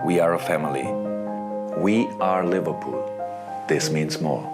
We are a family. We are Liverpool. This means more.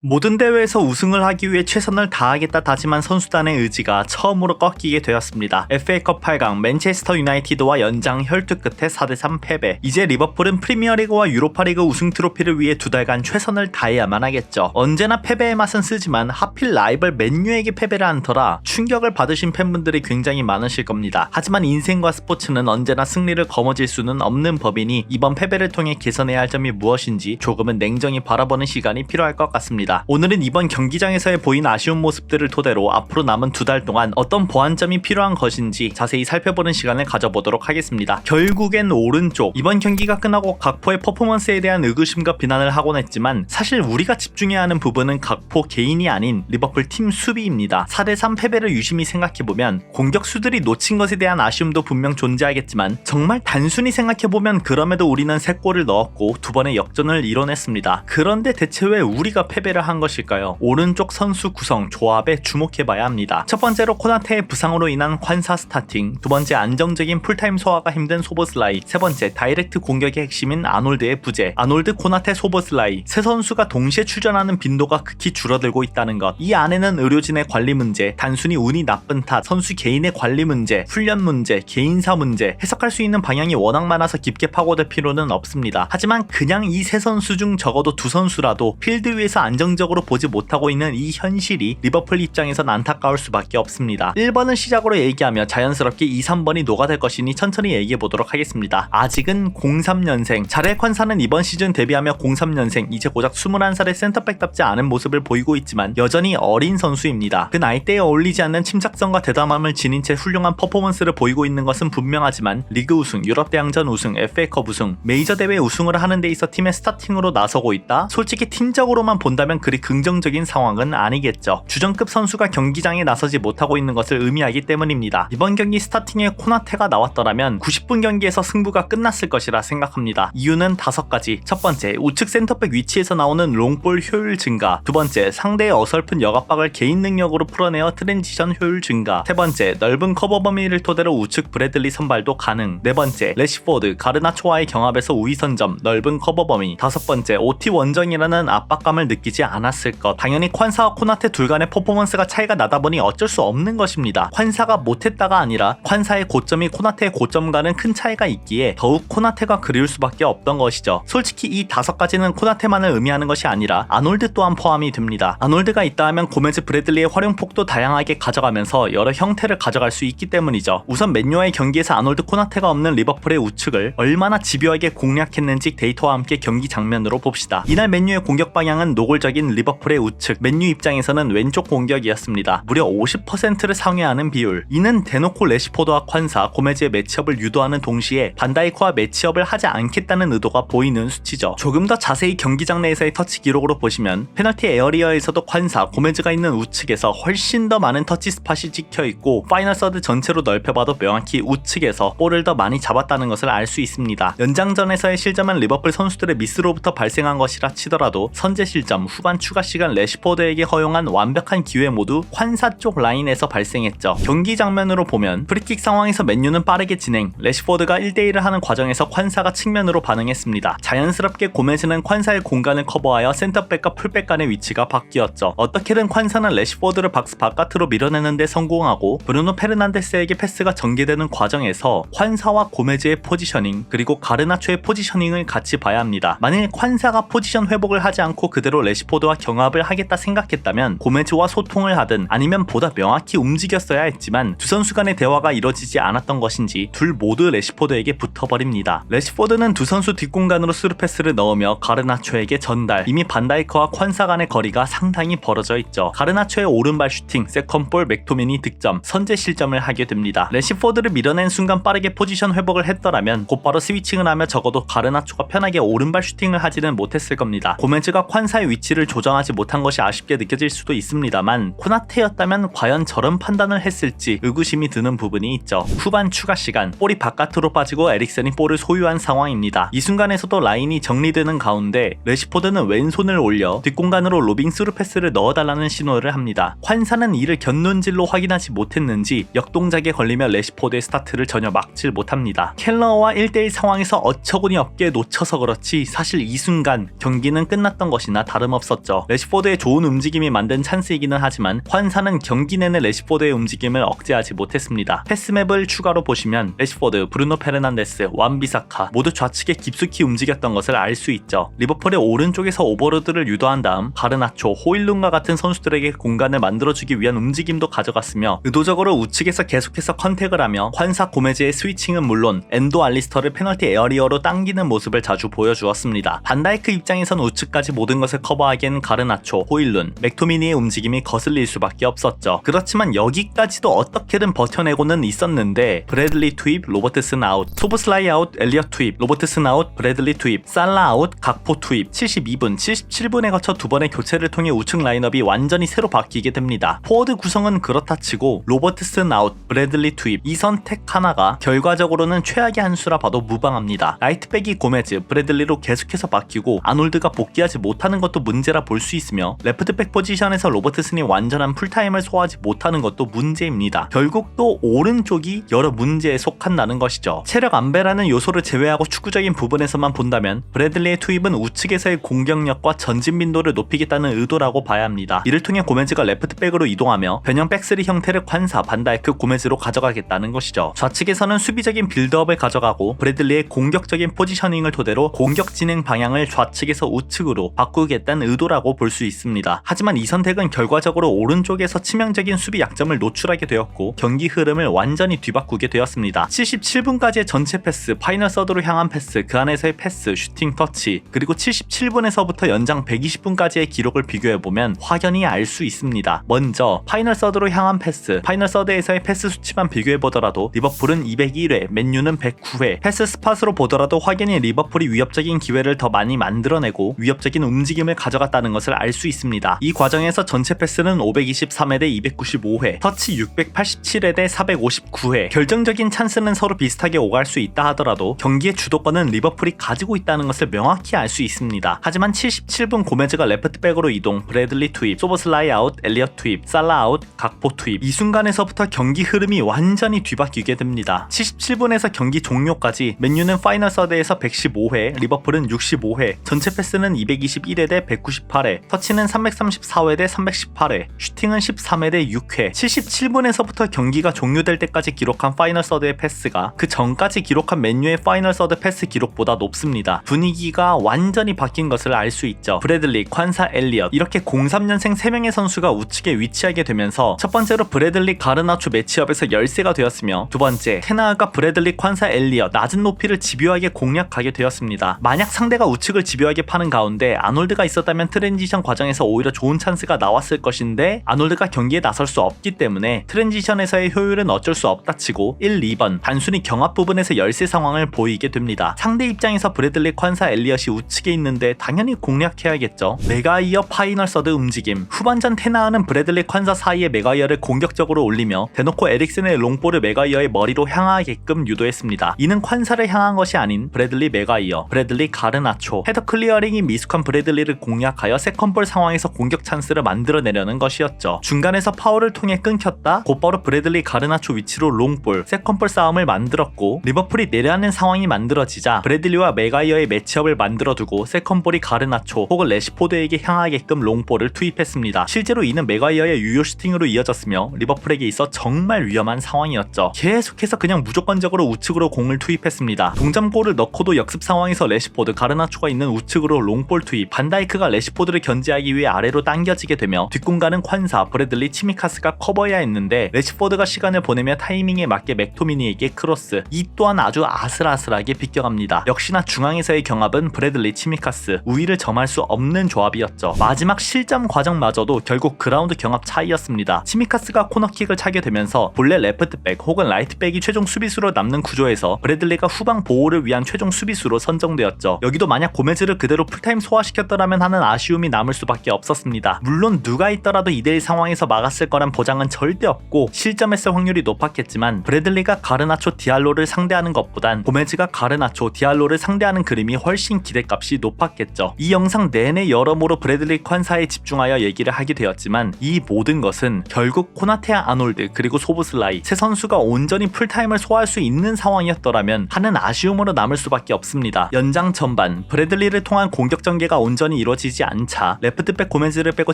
모든 대회에서 우승을 하기 위해 최선을 다하겠다 다짐한 선수단의 의지가 처음으로 꺾이게 되었습니다. FA컵 8강 맨체스터 유나이티드와 연장 혈투 끝에 4대3 패배. 이제 리버풀은 프리미어리그와 유로파리그 우승 트로피를 위해 두 달간 최선을 다해야만 하겠죠. 언제나 패배의 맛은 쓰지만 하필 라이벌 맨유에게 패배를 한 터라 충격을 받으신 팬분들이 굉장히 많으실 겁니다. 하지만 인생과 스포츠는 언제나 승리를 거머쥘 수는 없는 법이니 이번 패배를 통해 개선해야 할 점이 무엇인지 조금은 냉정히 바라보는 시간이 필요할 것 같습니다. 오늘은 이번 경기장에서의 보인 아쉬운 모습들을 토대로 앞으로 남은 두 달 동안 어떤 보완점이 필요한 것인지 자세히 살펴보는 시간을 가져보도록 하겠습니다. 결국엔 오른쪽. 이번 경기가 끝나고 각포의 퍼포먼스에 대한 의구심과 비난을 하곤 했지만 사실 우리가 집중해야 하는 부분은 각포 개인이 아닌 리버풀 팀 수비입니다. 4대3 패배를 유심히 생각해보면 공격수들이 놓친 것에 대한 아쉬움도 분명 존재하겠지만 정말 단순히 생각해보면 그럼에도 우리는 3골을 넣었고 2번의 역전을 이뤄냈습니다. 그런데 대체 왜 우리가 패배를 한 것일까요? 오른쪽 선수 구성, 조합에 주목해봐야 합니다. 첫 번째로 코나테의 부상으로 인한 콴사 스타팅, 두 번째 안정적인 풀타임 소화가 힘든 소보슬라이, 세 번째 다이렉트 공격의 핵심인 아놀드의 부재. 아놀드, 코나테, 소보슬라이 세 선수가 동시에 출전하는 빈도가 극히 줄어들고 있다는 것. 이 안에는 의료진의 관리 문제, 단순히 운이 나쁜 탓, 선수 개인의 관리 문제, 훈련 문제, 개인사 문제, 해석할 수 있는 방향이 워낙 많아서 깊게 파고들 필요는 없습니다. 하지만 그냥 이 세 선수 중 적어도 두 선수라도 필드 위에서 안정적으로 보지 못하고 있는 이 현실이 리버풀 입장에선 안타까울 수밖에 없습니다. 1번을 시작으로 얘기하며 자연스럽게 2, 3번이 녹아들 것이니 천천히 얘기해보도록 하겠습니다. 아직은 03년생, 자렐 콴사는 이번 시즌 데뷔하며 03년생, 이제 고작 21살의 센터백답지 않은 모습을 보이고 있지만 여전히 어린 선수입니다. 그 나이대에 어울리지 않는 침착성과 대담함을 지닌 채 훌륭한 퍼포먼스를 보이고 있는 것은 분명하지만 리그 우승, 유럽대항전 우승, FA컵 우승, 메이저 대회 우승을 하는 데 있어 팀의 스타팅으로 나서고 있다? 솔직히 팀적으로만 본다면 그리 긍정적인 상황은 아니겠죠. 주전급 선수가 경기장에 나서지 못하고 있는 것을 의미하기 때문입니다. 이번 경기 스타팅에 코나테가 나왔더라면 90분 경기에서 승부가 끝났을 것이라 생각합니다. 이유는 5가지. 첫 번째, 우측 센터백 위치에서 나오는 롱볼 효율 증가. 두 번째, 상대의 어설픈 역압박을 개인 능력으로 풀어내어 트랜지션 효율 증가. 세 번째, 넓은 커버 범위를 토대로 우측 브래들리 선발도 가능. 네 번째, 레시포드, 가르나초와의 경합에서 우위 선점, 넓은 커버 범위. 다섯 번째, OT 원정이라는 압박감을 느끼지 않았을 것. 당연히 콴사와 코나테 둘 간의 퍼포먼스가 차이가 나다 보니 어쩔 수 없는 것입니다. 콴사가 못했다가 아니라 콴사의 고점이 코나테의 고점과는 큰 차이가 있기에 더욱 코나테가 그리울 수밖에 없던 것이죠. 솔직히 이 5가지는 코나테만을 의미하는 것이 아니라 아놀드 또한 포함이 됩니다. 아놀드가 있다 하면 고메즈 브래들리의 활용폭도 다양하게 가져가면서 여러 형태를 가져갈 수 있기 때문이죠. 우선 맨유와의 경기에서 아놀드, 코나테가 없는 리버풀의 우측을 얼마나 집요하게 공략했는지 데이터와 함께 경기 장면으로 봅시다. 이날 맨유의 공격 방향은 노골적인 리버풀의 우측, 맨유 입장에서는 왼쪽 공격이었습니다. 무려 50%를 상회하는 비율. 이는 대놓고 레시포드와 콴사, 고메즈의 매치업을 유도하는 동시에 반다이크와 매치업을 하지 않겠다는 의도가 보이는 수치죠. 조금 더 자세히 경기장 내에서의 터치 기록으로 보시면 페널티 에어리어에서도 콴사, 고메즈가 있는 우측에서 훨씬 더 많은 터치 스팟이 찍혀있고 파이널 서드 전체로 넓혀봐도 명확히 우측에서 볼을 더 많이 잡았다는 것을 알 수 있습니다. 연장전에서의 실점은 리버풀 선수들의 미스로부터 발생한 것이라 치더라도 선제 실점, 후반 추가 시간 레시포드에게 허용한 완벽한 기회 모두 콴사 쪽 라인에서 발생했죠. 경기 장면으로 보면 프리킥 상황에서 맨유는 빠르게 진행, 레시포드가 1대1을 하는 과정에서 콴사가 측면으로 반응했습니다. 자연스럽게 고메즈는 콴사의 공간을 커버하여 센터백과 풀백 간의 위치가 바뀌었죠. 어떻게든 콴사는 레시포드를 박스 바깥으로 밀어내는데 성공하고 브루노 페르난데스에게 패스가 전개되는 과정에서 콴사와 고메즈의 포지셔닝 그리고 가르나초의 포지셔닝을 같이 봐야 합니다. 만일 콴사가 포지션 회복을 하지 않고 그대로 레시포드와 경합을 하겠다 생각했다면 고메즈와 소통을 하든 아니면 보다 명확히 움직였어야 했지만 두 선수 간의 대화가 이뤄지지 않았던 것인지 둘 모두 레시포드에게 붙어버립니다. 레시포드는 두 선수 뒷공간으로 스루패스를 넣으며 가르나초에게 전달. 이미 반다이크와 콴사 간의 거리가 상당히 벌어져 있죠. 가르나초의 오른발 슈팅, 세컨볼 맥토미니 득점, 선제 실점을 하게 됩니다. 레시포드를 밀어낸 순간 빠르게 포지션 회복을 했더라면 곧바로 스위칭을 하며 적어도 가르나초가 편하게 오른발 슈팅을 하지는 못했을 겁니다. 고메즈가 콴사의 위치를 조정하지 못한 것이 아쉽게 느껴질 수도 있습니다만 코나테였다면 과연 저런 판단을 했을지 의구심이 드는 부분이 있죠. 후반 추가 시간, 볼이 바깥으로 빠지고 에릭센이 볼을 소유한 상황입니다. 이 순간에서도 라인이 정리되는 가운데 레시포드는 왼손을 올려 뒷공간으로 로빙 스루 패스를 넣어달라는 신호를 합니다. 환사는 이를 견눈질로 확인하지 못했는지 역동작에 걸리며 레시포드의 스타트를 전혀 막질 못합니다. 켈러와 1대1 상황에서 어처구니 없게 놓쳐서 그렇지 사실 이 순간 경기는 끝났던 것이나 다름없었죠. 레시포드의 좋은 움직임이 만든 찬스이기는 하지만 환사는 경기 내내 레시포드의 움직임을 억제하지 못했습니다. 패스맵을 추가로 보시면 레시포드, 브루노 페르난데스, 완비사카 모두 좌측에 깊숙이 움직였던 것을 알 수 있죠. 리버풀의 오른쪽에서 오버로드를 유도한 다음 가르나초, 호일룬과 같은 선수들에게 공간을 만들어주기 위한 움직임도 가져갔으며 의도적으로 우측에서 계속해서 컨택을 하며 환사 고메즈의 스위칭은 물론 엔도 알리스터를 페널티 에어리어로 당기는 모습을 자주 보여주었습니다. 반다이크 입장에선 우측까지 모든 것을 커버하기엔 가르나초, 호일룬, 맥토미니의 움직임이 거슬릴 수밖에 없었죠. 그렇지만 여기까지도 어떻게든 버텨내고는 있었는데 브래들리 투입, 로버트슨 아웃, 소보슬라이 아웃, 엘리엇 투입, 로버트슨 아웃, 브래들리 투입, 살라 아웃, 각포 투입, 72분, 77분에 거쳐 두 번의 교체를 통해 우측 라인업이 완전히 새로 바뀌게 됩니다. 포워드 구성은 그렇다 치고 로버트슨 아웃, 브래들리 투입 이 선택 하나가 결과적으로는 최악의 한 수라 봐도 무방합니다. 라이트백이 고메즈, 브래들리로 계속해서 바뀌고 아놀드가 복귀하지 못하는 것도 문제라 볼 수 있으며 레프트백 포지션에서 로버트슨이 완전한 풀타임을 소화하지 못하는 것도 문제입니다. 결국 또 오른쪽이 여러 문제에 속한다는 것이죠. 체력 안배라는 요소를 제외하고 축구적인 부분에서만 본다면 브래들리의 투입은 우측에서의 공격력과 전진 빈도를 높이겠다는 의도라고 봐야 합니다. 이를 통해 고메즈가 레프트백으로 이동하며 변형 백스리 형태를 환사, 반다이크, 고메즈로 가져가겠다는 것이죠. 좌측에서는 수비적인 빌드업을 가져가고 브래들리의 공격적인 포지셔닝을 토대로 공격 진행 방향을 좌측에서 우측으로 바꾸겠다는 의도라고 볼 수 있습니다. 하지만 이 선택은 결과적으로 오른쪽에서 치명적인 수비 약점을 노출하게 되었고 경기 흐름을 완전히 뒤바꾸게 되었습니다. 77분까지의 전체 패스, 파이널 서드로 향한 패스, 그 안에서의 패스, 슈팅 터치, 그리고 77분에서부터 연장 120분까지의 기록을 비교해보면 확연히 알 수 있습니다. 먼저 파이널 서드로 향한 패스, 파이널 서드에서의 패스 수치만 비교해보더라도 리버풀은 201회, 맨유는 109회, 패스 스팟으로 보더라도 확연히 리버풀이 위협적인 기회를 더 많이 만들어내고 위협적인 움직임을 가져갔다는 것을 알 수 있습니다. 이 과정에서 전체 패스는 523회 대 295회, 터치 687회 대 459회, 결정적인 찬스는 서로 비슷하게 오갈 수 있다 하더라도 경기의 주도권은 리버풀이 가지고 있다는 것을 명확히 알 수 있습니다. 하지만 77분 고메즈가 레프트백으로 이동, 브래들리 투입, 소보슬라이 아웃, 엘리엇 투입, 살라 아웃, 각포 투입, 이 순간에서부터 경기 흐름이 완전히 뒤바뀌게 됩니다. 77분에서 경기 종료까지 맨유는 파이널 서드에서 115회, 리버풀은 65회, 전체 패스는 221회 대 198회, 터치는 334회 대 318회, 슈팅은 13회 대 6회, 77분에서부터 경기가 종료될 때까지 기록한 파이널 서드의 패스가 그 전까지 기록한 맨유의 파이널 서드 패스 기록보다 높습니다. 분위기가 완전히 바뀐 것을 알 수 있죠. 브래들리, 콴사, 엘리엇 이렇게 03년생 3명의 선수가 우측에 위치하게 되면서 첫 번째로 브래들리, 가르나초 매치업에서 열세가 되었으며 두 번째 테나가 브래들리, 콴사, 엘리엇 낮은 높이를 집요하게 공략하게 되었습니다. 만약 상대가 우측을 집요하게 파는 가운데 아놀드가 있었다면 트랜지션 과정에서 오히려 좋은 찬스가 나왔을 것인데 아놀드가 경기에 나설 수 없기 때문에 트랜지션에서의 효율은 어쩔 수 없다 치고 1, 2번 단순히 경합 부분에서 열세 상황을 보이게 됩니다. 상대 입장에서 브래들리, 콴사, 엘리엇이 우측에 있는데 당연히 공략해야겠죠. 메가이어 파이널 서드 움직임, 후반전 테나은 브래들리, 콴사 사이에 메가이어를 공격적으로 올리며 대놓고 에릭센의 롱볼을 메가이어의 머리로 향하게끔 유도했습니다. 이는 콴사를 향한 것이 아닌 브래들리, 메가이어, 브래들리, 가르나초, 헤더 클리어링이 미숙한 브래들리를 공략하여 세컨볼 상황에서 공격 찬스를 만들어내려는 것이었죠. 중간에서 파울을 통해 끊겼다 곧바로 브래들리, 가르나초 위치로 롱볼, 세컨볼 싸움을 만들었고 리버풀이 내려앉는 상황이 만들어지자 브래들리와 메가이어의 매치업을 만들어두고 세컨볼이 가르나초 혹은 레시포드에게 향하게끔 롱볼을 투입했습니다. 실제로 이는 메가이어의 유효 슈팅으로 이어졌으며 리버풀에게 있어 정말 위험한 상황이었죠. 계속해서 그냥 무조건적으로 우측으로 공을 투입했습니다. 동점골을 넣고도 역습 상황에서 레시포드, 가르나초가 있는 우측으로 롱볼 투입, 반다이크가 레시포드를 견제하기 위해 아래로 당겨지게 되며 뒷공간은 콴사, 브래들리, 치미카스가 커버해야 했는데 레시포드가 시간을 보내며 타이밍에 맞게 맥토미니에게 크로스, 이 또한 아주 아슬아슬하게 비껴갑니다. 역시나 중앙에서의 경합은 브래들리, 치미카스, 우위를 점할 수 없는 조합이었죠. 마지막 실점 과정마저도 결국 그라운드 경합 차이였습니다. 치미카스가 코너킥을 차게 되면서 본래 레프트백 혹은 라이트백이 최종 수비수로 남는 구조에서 브래들리가 후방 보호를 위한 최종 수비수로 선정되었죠. 여기도 만약 고메즈를 그대로 풀타임 소화시켰더라면 하는 아쉬움이 남을 수밖에 없었습니다. 물론 누가 있더라도 2대1 상황에서 막았을 거란 보장은 절대 없고 실점했을 확률이 높았겠지만 브래들리가 가르나초 디알로를 상대하는 것보단 고메즈가 가르나초 디알로를 상대하는 그림이 훨씬 기대값이 높았겠죠. 이 영상 내내 여러모로 브래들리 콴사에 집중하여 얘기를 하게 되었지만 이 모든 것은 결국 코나테와 아놀드 그리고 소보슬라이 세 선수가 온전히 풀타임을 소화할 수 있는 상황이었더라면 하는 아쉬움으로 남을 수밖에 없습니다. 연장 전반 브래들리를 통한 공격 전개가 온전히 이루어지지 않자 레프트백 고메즈를 빼고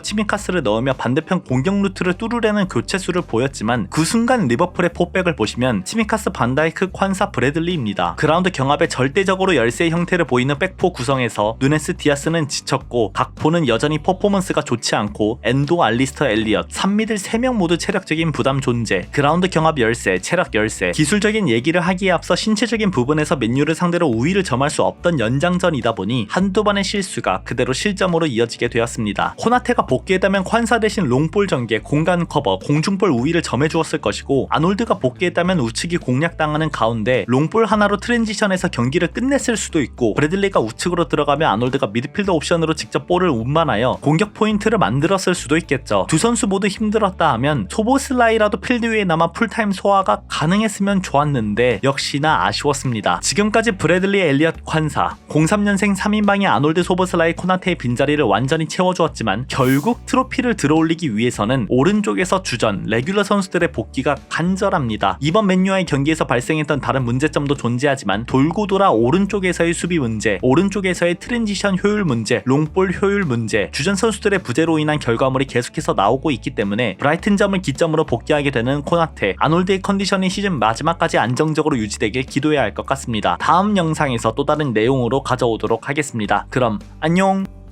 치미카스를 넣으며 반대편 공격 루트를 뚫으려는 교체수를 보였지만 그 순간 리버풀의 포백을 보시면 치미카스, 반다이크, 콴사, 브래들리입니다. 그라운드 경합에 절대적으로 열세의 형태를 보이는 백포 구성에서 누네스, 디아스는 지쳤고 각포는 여전히 퍼포먼스가 좋지 않고 엔도, 알리스터, 엘리엇 3미들 3명 모두 체력적인 부담 존재, 그라운드 경합 열세, 체력 열세, 기술적인 얘기를 하기에 앞서 신체적인 부분에서 맨유를 상대로 우위를 점할 수 없던 연장전이다 보니 한두 번의 실수가 그대로 실점으로 이어지게 되었습니다. 코나테가 복귀했다면 콴사 대신 롱볼 전개, 공간 커버, 공중볼 우위를 점해주었을 것이고 아놀드가 복귀했다면 우측이 공략당하는 가운데 롱볼 하나로 트랜지션에서 경기를 끝냈을 수도 있고 브래들리가 우측으로 들어가면 아놀드가 미드필더 옵션으로 직접 볼을 운반하여 공격 포인트를 만들었을 수도 있겠죠. 두 선수 모두 힘들었다 하면 소보슬라이라도 필드 위에 남아 풀타임 소화가 가능했으면 좋았는데 역시나 아쉬웠습니다. 지금까지 브래들리, 엘리엇, 콴사 03년생 3인방의 아놀드, 소보슬라이, 코나테의 빈자리를 완전히 채워주었지만 결국 트로피를 들어올리기 위해서는 오른쪽에서 주전, 레귤러 선수들의 복귀가 간절합니다. 이번 맨유와의 경기에서 발생했던 다른 문제점도 존재하지만 돌고 돌아 오른쪽에서의 수비 문제, 오른쪽에서의 트랜지션 효율 문제, 롱볼 효율 문제, 주전 선수들의 부재로 인한 결과물이 계속해서 나오고 있기 때문에 브라이튼점을 기점으로 복귀하게 되는 코나테, 아놀드의 컨디션이 시즌 마지막까지 안정적으로 유지되길 기도해야 할 것 같습니다. 다음 영상에서 또 다른 내용으로 가져오도록 하겠습니다. 그럼 안녕!